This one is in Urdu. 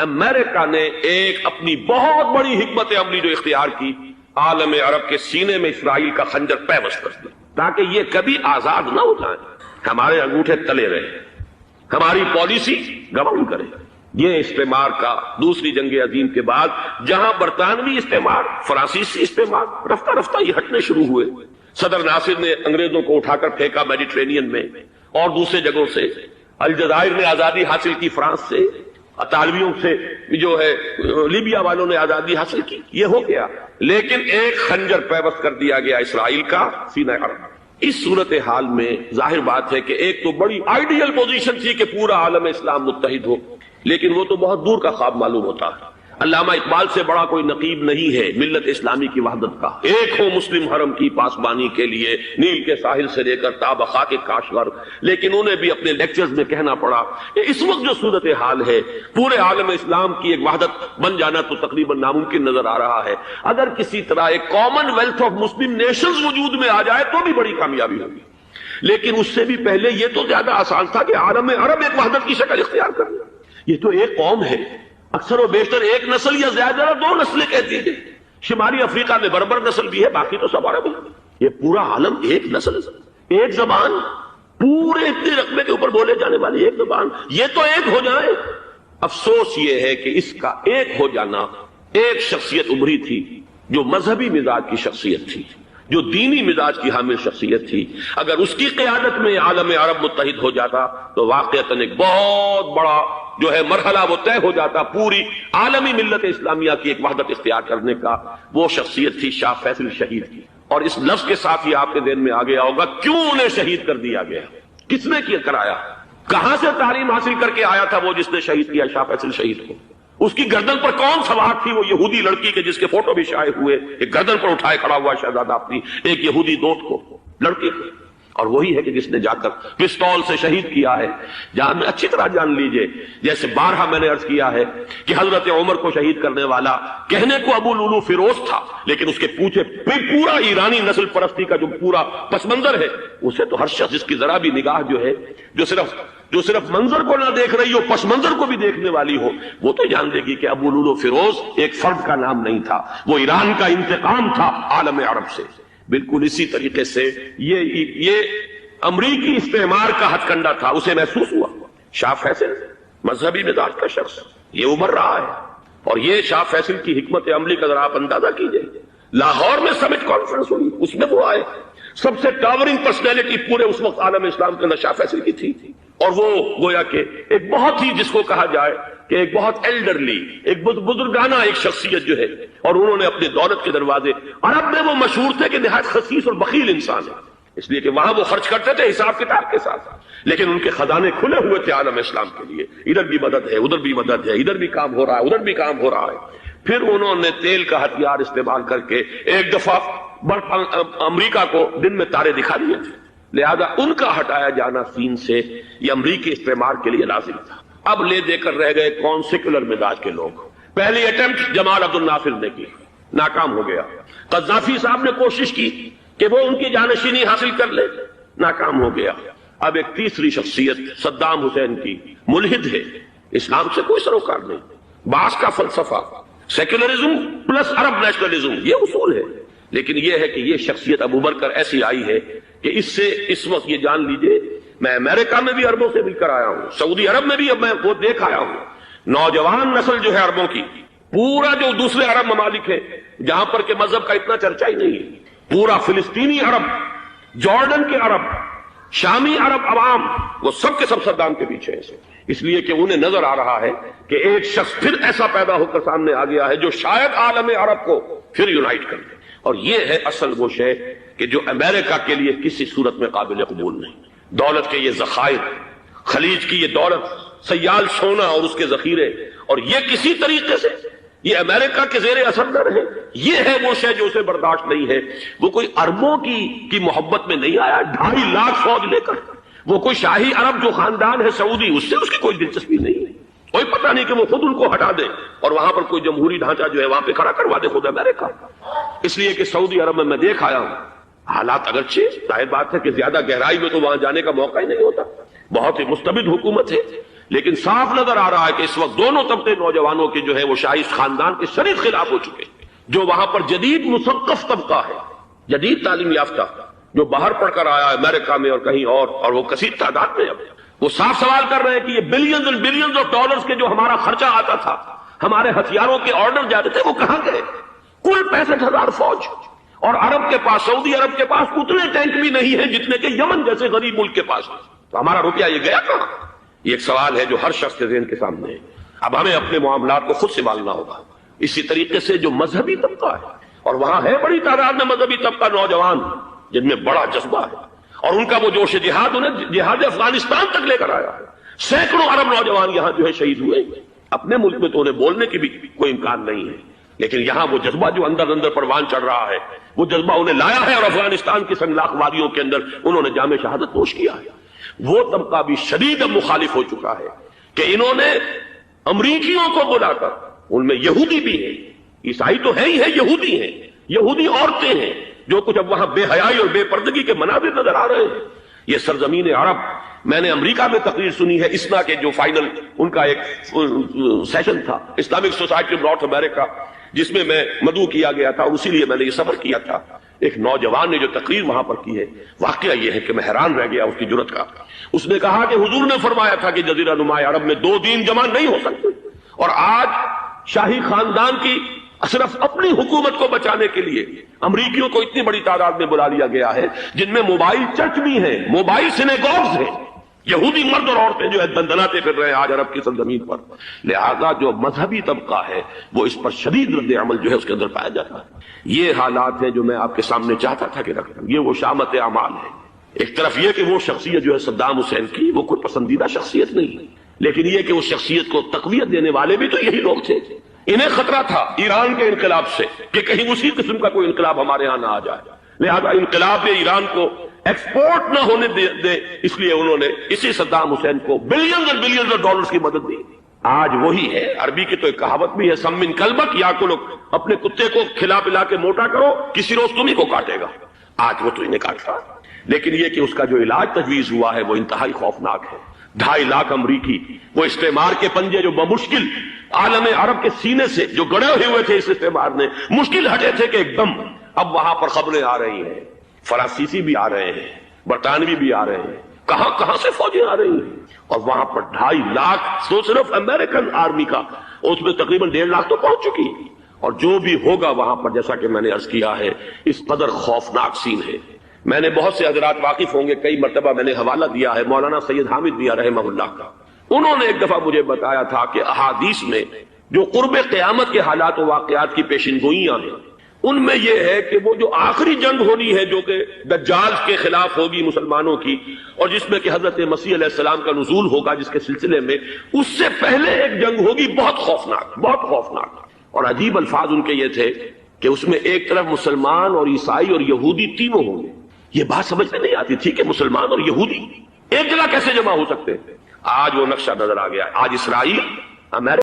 امریکہ نے ایک اپنی بہت بڑی حکمت عملی جو اختیار کی، عالم عرب کے سینے میں اسرائیل کا خنجر پیوست کر دیا تاکہ یہ کبھی آزاد نہ ہو جائیں، ہمارے انگوٹھے تلے رہے، ہماری پالیسی گورن کرے۔ یہ استعمار کا دوسری جنگ عظیم کے بعد جہاں برطانوی استعمار، فرانسیسی استعمار رفتہ رفتہ یہ ہٹنے شروع ہوئے، صدر ناصر نے انگریزوں کو اٹھا کر پھینکا میڈیٹرینین میں اور دوسرے جگہوں سے، الجزائر نے آزادی حاصل کی فرانس سے، اطالویوں سے جو ہے لیبیا والوں نے آزادی حاصل کی، یہ ہو گیا، لیکن ایک خنجر پیوست کر دیا گیا اسرائیل کا سینہ عرب۔ اس صورتحال میں ظاہر بات ہے کہ ایک تو بڑی آئیڈیل پوزیشن تھی کہ پورا عالم اسلام متحد ہو، لیکن وہ تو بہت دور کا خواب معلوم ہوتا ہے۔ علامہ اقبال سے بڑا کوئی نقیب نہیں ہے ملت اسلامی کی وحدت کا، ایک ہو مسلم حرم کی پاسبانی کے لیے نیل کے ساحل سے لے کر تا بخاک کاشغر، لیکن انہیں بھی اپنے لیکچرز میں کہنا پڑا کہ اس وقت جو صورتحال ہے پورے عالم اسلام کی ایک وحدت بن جانا تو تقریباً ناممکن نظر آ رہا ہے۔ اگر کسی طرح ایک common wealth of Muslim nations وجود میں آ جائے تو بھی بڑی کامیابی ہوگی، لیکن اس سے بھی پہلے یہ تو زیادہ آسان تھا کہ عالم عرب ایک وحدت کی شکل اختیار کر لے۔ یہ تو ایک قوم ہے، اکثر و بیشتر ایک نسل یا زیادہ دو نسلیں کہتی ہیں، شمالی افریقہ میں بربر نسل بھی ہے، باقی تو سب عرب ہیں۔ یہ پورا عالم ایک نسل، ایک زبان، پورے اتنے رقبے کے اوپر بولے جانے والی ایک زبان، یہ تو ایک ہو جائے۔ افسوس یہ ہے کہ اس کا ایک ہو جانا، ایک شخصیت ابھری تھی جو مذہبی مزاج کی شخصیت تھی، جو دینی مزاج کی حامل شخصیت تھی، اگر اس کی قیادت میں عالم عرب متحد ہو جاتا تو واقعتاً ایک بہت بڑا جو ہے مرحلہ وہ طے ہو جاتا پوری عالمی ملت اسلامیہ کی ایک وحدت اختیار کرنے کا۔ وہ شخصیت تھی شاہ فیصل شہید کی، اور اس لفظ کے ساتھ ہی آپ کے ذہن میں آ گیا ہوگا کیوں انہیں شہید کر دیا گیا، کس نے کیا کرایا، کہاں سے تعلیم حاصل کر کے آیا تھا وہ جس نے شہید کیا شاہ فیصل شہید کو، اس کی گردن پر کون سوار تھی، وہ یہودی لڑکی کے جس کے فوٹو بھی شائع ہوئے، ایک گردن پر اٹھائے کھڑا ہوا شہزادہ اپنی ایک یہودی دوست کو، لڑکی کو، اور وہی ہے کہ جس نے جا کر پستول سے شہید کیا ہے۔ جہاں میں اچھی طرح جان لیجئے، جیسے بارہا میں نے عرض کیا ہے کہ حضرت عمر کو شہید کرنے والا کہنے کو ابو لولو فیروز تھا، لیکن اس کے پیچھے پورا ایرانی نسل پرستی کا جو پورا پس منظر ہے، اسے تو ہر شخص جس کی ذرا بھی نگاہ جو ہے جو صرف منظر کو نہ دیکھ رہی ہو، پس منظر کو بھی دیکھنے والی ہو، وہ تو جان دے گی کہ ابو لولو فیروز ایک فرد کا نام نہیں تھا، وہ ایران کا انتقام تھا عالم عرب سے۔ بالکل اسی طریقے سے یہ امریکی استعمار کا ہتھ کنڈا تھا، اسے محسوس ہوا۔ شاہ فیصل مذہبی مزاج کا شخص یہ ابھر رہا ہے، اور یہ شاہ فیصل کی حکمت عملی کا ذرا آپ اندازہ کیجئے۔ لاہور میں سمٹ کانفرنس ہوئی، اس میں وہ آئے، سب سے ٹاورنگ پرسنالٹی پورے اس وقت عالم اسلام کے اندر شاہ فیصل کی تھی، اور وہ گویا کہ ایک بہت ہی جس کو کہا جائے کہ ایک بہت ایلڈرلی، ایک بزرگانہ ایک شخصیت جو ہے، اور انہوں نے اپنے دولت کے دروازے، عرب میں وہ مشہور تھے کہ نہایت خسیس اور بخیل انسان ہے، اس لیے کہ وہاں وہ خرچ کرتے تھے حساب کتاب کے ساتھ، لیکن ان کے خزانے کھلے ہوئے تھے عالم اسلام کے لیے، ادھر بھی مدد ہے، ادھر بھی مدد ہے، ادھر بھی کام ہو رہا ہے، ادھر بھی کام ہو رہا ہے۔ پھر انہوں نے تیل کا ہتھیار استعمال کر کے ایک دفعہ امریکہ کو دن میں تارے دکھا دیے تھے، لہذا ان کا ہٹایا جانا سین سے یہ امریکی استعمار کے لیے لازم تھا۔ اب لے دے کر رہ گئے کون؟ سیکولر مزاج کے لوگ۔ پہلی اٹیمپٹ جمال عبد الناصر نے کی، ناکام ہو گیا۔ قذافی صاحب نے کوشش کی کہ وہ ان کی جانشینی حاصل کر لے، ناکام ہو گیا۔ اب ایک تیسری شخصیت صدام حسین کی، ملحد ہے، اسلام سے کوئی سروکار نہیں، باس کا فلسفہ سیکولرزم پلس عرب نیشنلزم، یہ اصول ہے، لیکن یہ ہے کہ یہ شخصیت ابو ابھر کر ایسی آئی ہے کہ اس سے اس وقت یہ جان لیجئے، میں امریکہ میں بھی عربوں سے مل کر آیا ہوں، سعودی عرب میں بھی اب میں وہ دیکھ آیا ہوں، نوجوان نسل جو ہے عربوں کی، پورا جو دوسرے عرب ممالک ہے جہاں پر کہ مذہب کا اتنا چرچا ہی نہیں ہے، پورا فلسطینی عرب، جارڈن کے عرب، شامی عرب عوام، وہ سب کے سب صدام کے پیچھے ہیں، اس لیے کہ انہیں نظر آ رہا ہے کہ ایک شخص پھر ایسا پیدا ہو کر سامنے آ گیا ہے جو شاید عالم عرب کو پھر یونائٹ کر دے، اور یہ ہے اصل وہ شے کہ جو امریکہ کے لیے کسی صورت میں قابل قبول نہیں۔ دولت کے یہ ذخائر، خلیج کی یہ دولت، سیال سونا اور اس کے ذخیرے، اور یہ کسی طریقے سے یہ امریکہ کے زیر اثر نہ رہے، یہ ہے وہ شے جو اسے برداشت نہیں ہے۔ وہ کوئی عربوں کی محبت میں نہیں آیا 2.5 لاکھ فوج لے کر، وہ کوئی شاہی عرب جو خاندان ہے سعودی، اس سے اس کی کوئی دلچسپی نہیں ہے، کوئی پتہ نہیں کہ وہ خود ان کو ہٹا دے اور وہاں پر کوئی جمہوری ڈھانچہ جو ہے وہاں پہ کھڑا کروا دے خود امریکہ۔ اس لیے کہ سعودی عرب میں دیکھ آیا ہوں، حالات اگرچہ ظاہر بات ہے کہ زیادہ گہرائی میں تو وہاں جانے کا موقع ہی نہیں ہوتا، بہت ہی مستبد حکومت ہے، لیکن صاف نظر آ رہا ہے کہ اس وقت دونوں طبقے نوجوانوں کے جو ہے وہ شاہی خاندان کے شدید خلاف ہو چکے ہیں. جو وہاں پر جدید مثقف طبقہ ہے، جدید تعلیم یافتہ، جو باہر پڑھ کر آیا ہے امریکہ میں اور کہیں اور وہ کثیر تعداد میں، اب وہ صاف سوال کر رہے ہیں کہ یہ billions and billions of dollars کے جو ہمارا خرچہ آتا تھا، ہمارے ہتھیاروں کے آرڈر جاتے تھے، وہ کہاں گئے؟ کل 65,000 فوج، اور عرب کے پاس، سعودی عرب کے پاس اتنے ٹینک بھی نہیں ہیں جتنے کہ یمن جیسے غریب ملک کے پاس، تو ہمارا روپیہ یہ گیا کہاں؟ یہ ایک سوال ہے جو ہر شخص کے ذہن کے سامنے ہے. اب ہمیں اپنے معاملات کو خود سنبھالنا ہوگا. اسی طریقے سے جو مذہبی طبقہ ہے، اور وہاں ہے بڑی تعداد میں مذہبی طبقہ نوجوان جن میں بڑا جذبہ ہے، اور ان کا وہ جوش جہاد انہیں جہاد افغانستان تک لے کر آیا ہے. سینکڑوں عرب نوجوان یہاں جو ہے شہید ہوئے. اپنے ملک میں تو انہیں بولنے کی بھی کوئی امکان نہیں ہے، لیکن یہاں وہ جذبہ جو اندر اندر پروان چڑھ رہا ہے، وہ جذبہ انہیں لایا ہے، اور افغانستان کی سنگلاخ وادیوں کے اندر انہوں نے جام شہادت نوش کیا ہے. وہ طبقہ بھی شدید اب مخالف ہو چکا ہے کہ انہوں نے امریکیوں کو بلا کر، ان میں یہودی بھی ہیں، عیسائی تو ہے ہی ہے، یہودی ہیں، یہودی عورتیں ہیں، جو کچھ اب وہاں بے حیائی اور بے پردگی کے مناظر نظر آ رہے ہیں. یہ سرزمین عرب، میں نے امریکہ میں تقریر سنی ہے اسنا کے جو فائنل ان کا ایک سیشن تھا، اسلامک سوسائٹی آف نارتھ امریکہ، جس میں میں مدعو کیا گیا تھا، اور اسی لیے میں نے یہ سفر کیا تھا. ایک نوجوان نے جو تقریر وہاں پر کی ہے، واقعہ یہ ہے کہ میں حیران رہ گیا اس کی جرأت کا. اس نے کہا کہ حضور نے فرمایا تھا کہ جزیرہ نما عرب میں 2 دین جمع نہیں ہو سکتے، اور آج شاہی خاندان کی صرف اپنی حکومت کو بچانے کے لیے امریکیوں کو اتنی بڑی تعداد میں بلا لیا گیا ہے، جن میں موبائل چرچ بھی ہیں، موبائل سینیگوگز ہیں. یہودی مرد اور عورتیں جو ہے دندناتے پھر رہے ہیں آج عرب کی سرزمین پر. لہذا جو مذہبی طبقہ ہے وہ اس پر شدید رد عمل جو ہے اس کے اندر پایا جاتا ہے. یہ حالات ہیں جو میں آپ کے سامنے چاہتا تھا کہ رکھ دوں. یہ وہ شامت اعمال ہے. ایک طرف یہ کہ وہ شخصیت جو ہے صدام حسین کی، وہ کوئی پسندیدہ شخصیت نہیں، لیکن یہ کہ اس شخصیت کو تقویت دینے والے بھی تو یہی لوگ تھے. انہیں خطرہ تھا ایران کے انقلاب سے کہ کہیں اسی قسم کا کوئی انقلاب ہمارے ہاں نہ آ جائے، لہذا انقلاب ایران کو ایکسپورٹ نہ ہونے دے، اس لیے انہوں نے اسی صدام حسین کو بلینز اور بلینز آف ڈالرز کی مدد دی. آج وہی ہے. عربی کی تو ایک کہاوت بھی ہے، سم من کلبک یا کو، اپنے کتے کو کھلا پلا کے موٹا کرو، کسی روز تمہیں کو کاٹے گا. آج وہ تو انہیں کاٹ رہا، لیکن یہ کہ اس کا جو علاج تجویز ہوا ہے وہ انتہائی خوفناک ہے. 2.5 لاکھ امریکی وہ استعمار کے پنجے جو بمشکل عالم عرب کے سینے سے جو گڑے ہوئے تھے اس استعمار نے، مشکل ہٹے تھے کہ ایک دم اب وہاں پر خبریں آ رہی ہیں، فرانسیسی بھی آ رہے ہیں، برطانوی بھی آ رہے ہیں، کہاں کہاں سے فوجیں آ رہی ہیں. اور وہاں پر 2.5 لاکھ تو صرف امریکن آرمی کا، اس میں تقریباً 1.5 لاکھ تو پہنچ چکی. اور جو بھی ہوگا وہاں پر، جیسا کہ میں نے عرض کیا ہے، اس قدر خوفناک سین ہے. میں نے بہت سے حضرات واقف ہوں گے، کئی مرتبہ میں نے حوالہ دیا ہے مولانا سید حامد میاں رحمہ اللہ کا. انہوں نے ایک دفعہ مجھے بتایا تھا کہ احادیث میں جو قرب قیامت کے حالات و واقعات کی پیشن گوئیاں ہیں، ان میں یہ ہے کہ وہ جو آخری جنگ ہونی ہے جو کہ دجال کے خلاف ہوگی مسلمانوں کی، اور جس میں کہ حضرت مسیح علیہ السلام کا نزول ہوگا، جس کے سلسلے میں اس سے پہلے ایک جنگ ہوگی بہت خوفناک، بہت خوفناک. اور عجیب الفاظ ان کے یہ تھے کہ اس میں ایک طرف مسلمان اور عیسائی اور یہودی تینوں ہوں گے. یہ بات سمجھ میں نہیں آتی تھی کہ مسلمان اور یہودی ایک جگہ کیسے جمع ہو سکتے ہیں. آج وہ نقشہ نظر آ گیا. آج اسرائیل، امریکہ